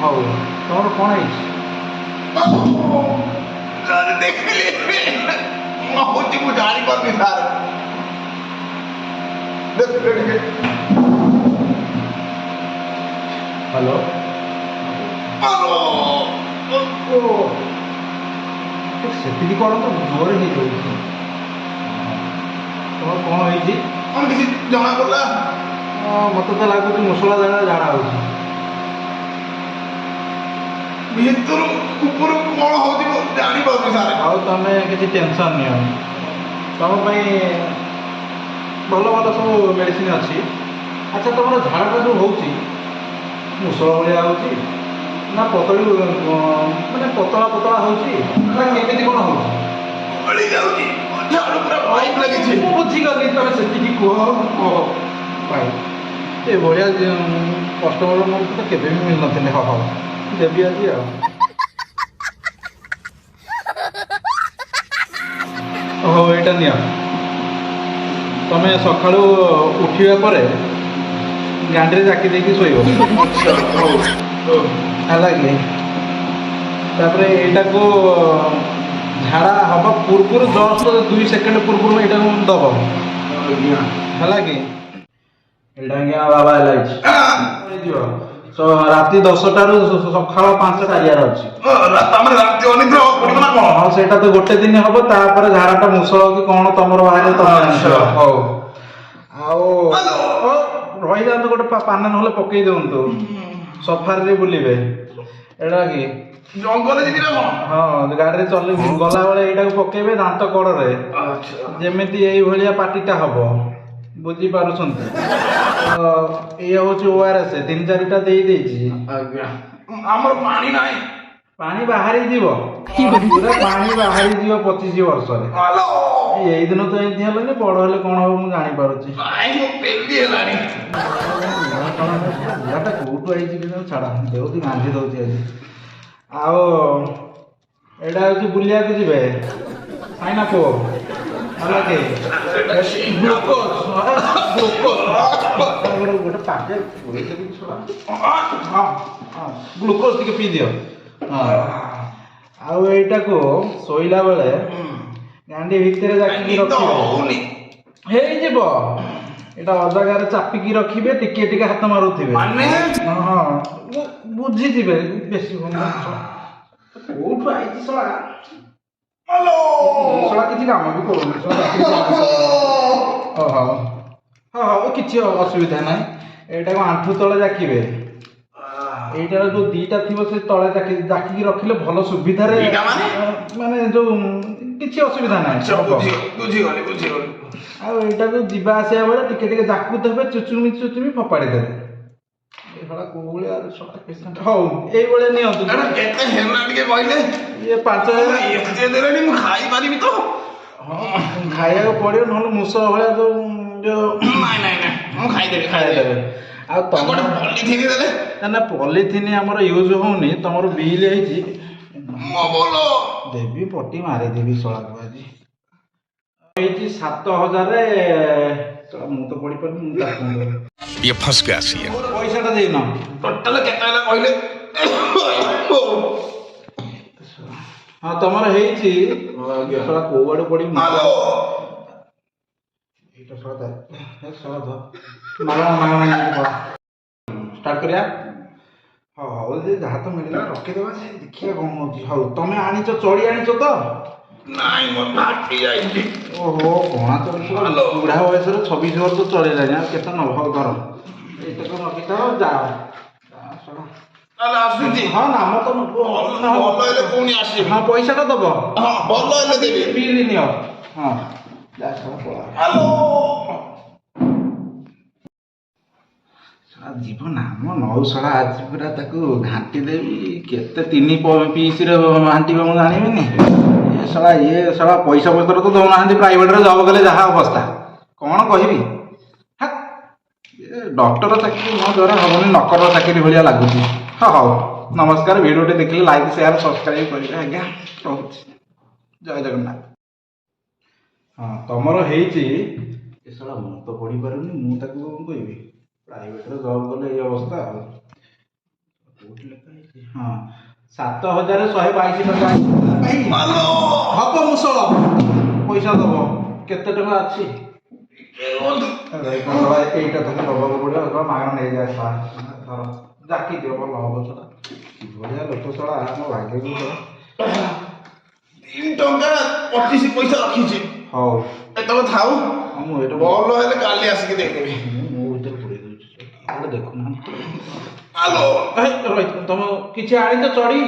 ହଉ ତମର କ'ଣ ହେଇଛି? ସାର୍ ଦେଖିଲେ କ'ଣ ହଉଛି ମୁଁ ଜାଣିପାରୁନି ସାର୍। ହ୍ୟାଲୋ ସେତିକି କରନ୍ତୁ, ଜୋରରେ ହେଇଯାଉଛି। ତମର କ'ଣ ହେଇଛି? କ'ଣ କିଛି ଜଣାପଡ଼ିଲା? ମୋତେ ତ ଲାଗୁଛି ମସଲା ଝାଡ଼ା ହେଉଛି। ଭିତରୁ ଉପରୁ କ'ଣ ହଉଛି ମୁଁ ଜାଣିପାରୁନି ସାର୍। ଆଉ ତମେ କିଛି ଟେନସନ୍ ନିଅନି, ତମ ପାଇଁ ଭଲ ଭଲ ସବୁ ମେଡ଼ିସିନ୍ ଅଛି। ଆଚ୍ଛା ତମର ଝାଡ଼ାଟା ଯେଉଁ ହେଉଛି ମୂଷଳ ଭଳିଆ ହେଉଛି ନା ପତଳି ମାନେ ପତଳା ପତଳା ହେଉଛି ନା କେମିତି କ'ଣ ହେଉଛି? ଗଳି ଯାଉଛି, ଝାଡ଼ୁ ପୁରା ପାଇପ୍ ଲାଗିଛି। ମୁଁ ବୁଝିଗଲି, ତମେ ସେତିକି କୁହ ଭାଇ। ଏଭଳିଆ କଷ୍ଟମର ମୋର ତ କେବେ ବି ମିଳିନଥିଲେ। ହଉ ହଉ ଦେବି ଆଜି ଆଉ। ହଉ ଏଇଟା ନିଅ, ତମେ ସକାଳୁ ଉଠିବା ପରେ ଗାଣ୍ଡିରେ ଜାକି ଦେଇକି ଶୋଇବ ହେଲା କି। ତାପରେ ଏଇଟାକୁ ଝାଡ଼ା ହବ ପୂର୍ବରୁ ଜଷ୍ଟ 2 ସେକେଣ୍ଡ ପୂର୍ବରୁ ଏଇଟାକୁ ଦେବ ହେଲା କି। ଏଇଟା ଆଜ୍ଞା ବାବା ଏଲାଇଚି ହେଇଯିବ। ରାତି 10ଟାରୁ ସକାଳ 5ଟା ଚାରିଆରେ ଅଛି। ହଁ ସେଇଟା ତ ଗୋଟେ ଦିନ ହବ, ତାପରେ ଝାଡ଼ାଟା ମୂଷଳ କି କ'ଣ ତମର ବାହାରେ ତମେ ଜାଣିଛ। ହଉ ଆଉ ରହିଯାଆନ୍ତୁ, ଗୋଟେ ପାନ ନହେଲେ ପକେଇ ଦିଅନ୍ତୁ, ସଫାରିରେ ବୁଲିବେ। ଏଇଟା କି ଜଙ୍ଗଲ ଯିବି ନା କ'ଣ? ହଁ ଗାଡ଼ିରେ ଚଲେଇ ଗଲାବେଳେ ଏଇଟାକୁ ପକେଇବେ ଦାନ୍ତ କଡ଼ରେ, ଯେମିତି ଏଇଭଳିଆ ପାଟିଟା ହବ। ବୁଝିପାରୁଛନ୍ତି? ଇଏ ହେଉଛି ORS 3-4ଟା ଦେଇଛି। ଆଜ୍ଞା ଆମର ପାଣି ନାହିଁ। ପାଣି ବାହାରି ଯିବ, ପୁରା ପାଣି ବାହାରି ଯିବ 25 ବର୍ଷରେ। ଏଇ ଦିନ ତ ଏମିତି ହେଲାନି, ବଡ଼ ହେଲେ କ'ଣ ହବ ମୁଁ ଜାଣିପାରୁଛି। ପିଲାଟା କୋଉଠୁ ଆଇଛି କି ଛାଡ଼, ଦେଉଛି ଗାନ୍ଧି ଦେଉଛି ଆଜି। ଆଉ ଏଇଟା ହେଉଛି ବୁଲିବାକୁ ଯିବେ କାହିଁନା ପୁଅ ହେଲା କି। ଗ୍ଲୁକୋଜ ଗୋଟେ ପାଟେ ଗ୍ଲୁକୋଜ ଟିକେ ପିଇ ଦିଅ। ହଁ ଆଉ ଏଇଟାକୁ ଶୋଇଲା ବେଳେ ଗାଣ୍ଡି ଭିତରେ ଜାକିକି ରଖିବେ, ହେଇଯିବ। ଏଇଟା ଅଜାଗାରେ ଚାପିକି ରଖିବେ, ଟିକେ ଟିକେ ହାତ ମାରୁଥିବେ। ହଁ ବୁଝିଯିବେ। ବେଶୀ କୋଉଠୁ ଆଇଛି ଶଳା, ଶଳା କିଛି କାମ ବି କରୁନି। ହଉ ହଉ କିଛି ଅସୁବିଧା ନାହିଁ। ଏଇଟାକୁ ଆଣ୍ଠୁ ତଳେ ଜାକିବେ। ଏଇଟାର ଯୋଉ 2ଟା ଥିବ ସେ ତଳେ ଜାକିକି ରଖିଲେ ଭଲ ସୁବିଧାରେ, ମାନେ ଯୋଉ କିଛି ଅସୁବିଧା ନାହିଁ। ଆଉ ଏଇଟାକୁ ଯିବା ଆସିବା ବେଳେ ଟିକେ ଟିକେ ଜାକୁଥିବେ, ଚୁଚୁମି ଫୋପାଡ଼ି ଦେବେ। ହଉ ଏଇଭଳିଆ ନିଅନ୍ତୁ। କେତେ ହେଲା ଟିକେ କହିଲେ? ଇଏ 5000 ଏତେ ଦେଲେଣି, ମୁଁ ଖାଇପାରିବି ତ? ହଁ ଖାଇବାକୁ ପଡ଼ିବ, ନହେଲେ ମୂଷଳ ଭଳିଆ ଯୋଉ ନାଇଁ ମୁଁ ଖାଇଦେବି। ଆଉ ତମର ପଲିଥିନ ଦେଲେ ନା ପଲିଥିନ ଆମର ୟୁଜ୍ ହଉନି। ତମର ବିଲ୍ ହେଇଛି, ଦେବି ପଟି ମାରିଦେବି ଶଳାକୁ ଆଜି। ହେଇଛି 7000। ମୁଁ ତ ପଢିପାରୁନି, ପଇସାଟା ଦେଇନ। ଟୋଟାଲ କେତେ ହେଲା କହିଲେ? ହଁ ତମର ହେଇଛି ଶଳା କୋଉ ଆଡୁ ପଡିବ। ଏଇଟା ଷ୍ଟାର୍ଟ କରିବା। ହଉ ଯାହା ତ ମିଳିଲା ରଖିଦେବା, ଦେଖିବା କ'ଣ ହଉଛି। ହଉ ତମେ ଆଣିଛ, ଚଳି ଆଣିଛ ତ? ନାଇଁ ମୋ ଭାଟି ଯାଇଛି। ଓହୋ କଣା ବୁଢା ବୟସରେ 26 ବର୍ଷ ଚଳିଲାଣି, ଆଉ କେତେ ନବ ଧର। ଏଇଟା ରଖିଥାଅ, ଯାଅ। ହଁ ନାମ ତ ନବ, ହଁ ପଇସାଟା ଦବ। ବିଲ୍ ନିଅ। ହଁ ଯିବ ନାମ ନଉ ଶଳା, ଆଜି ପୁରା ତାକୁ ଘାଣ୍ଟି ଦେବି। କେତେ 3 ପିସିରେ ଘାଣ୍ଟିବ ମୁଁ ଜାଣିବିନି। ଇଏ ଶଳା ପଇସା ପତ୍ର ତ ଦଉନାହାନ୍ତି, ପ୍ରାଇଭେଟରେ ଜବ୍ କଲେ ଯାହା ଅବସ୍ଥା କ'ଣ କହିବି। ଡକ୍ଟର ଚାକିରି ମୋ ଦ୍ୱାରା ହବନି, ନକର ଚାକିରି ଭଳିଆ ଲାଗୁଛି। ହଉ ନମସ୍କାର। ଭିଡ଼ିଓଟି ଦେଖିଲେ ଲାଇକ୍, ସେୟାର, ସବସ୍କ୍ରାଇବ୍ କରିବେ ଆଜ୍ଞା। ରହୁଛି, ଜୟ ଜଗନ୍ନାଥ। ହଁ ତମର ହେଇଛି, ଏ ଶଳା ମୁଁ ତ ପଢ଼ିପାରୁନି, ମୁଁ ତାକୁ କ'ଣ କହିବି। ପ୍ରାଇଭେଟରେ ଜବ୍ କଲେ ଏଇ ଅବସ୍ଥା ଆଉ। ହଁ 7,122 ଟଙ୍କା ହ୍ୟାଲୋ ହବ ମୁଷଳ ପଇସା ଦବ କେତେ ଟଙ୍କା ଅଛି এইটা তোকে দବାକୁ পড়িବ ତ ମାଗଣା ନେଇଯାଏ ଧର ଜାକି ଦିଅ ଭଲ ହବ ସେଟା ବଢିଆ ଲୋକ ଶଳା ଆମ ଭାଗ୍ୟକୁ 3 ଟଙ୍କା 25 ପଇସା ରଖିଛି ହଉ ତମେ ଥାଉ ମୁଁ ଏଇଟା ଭଲ ହେଲେ କାଲି ଆସିକି ଦେଇଦେବି ମୁଁ ଭିତରେ ପୁରେଇ ଦଉଛି ଗୋଟେ ଦେଖୁନାହାନ୍ତି ହ୍ୟାଲୋ ତମ କିଛି ଆଣିଛ ଚଢି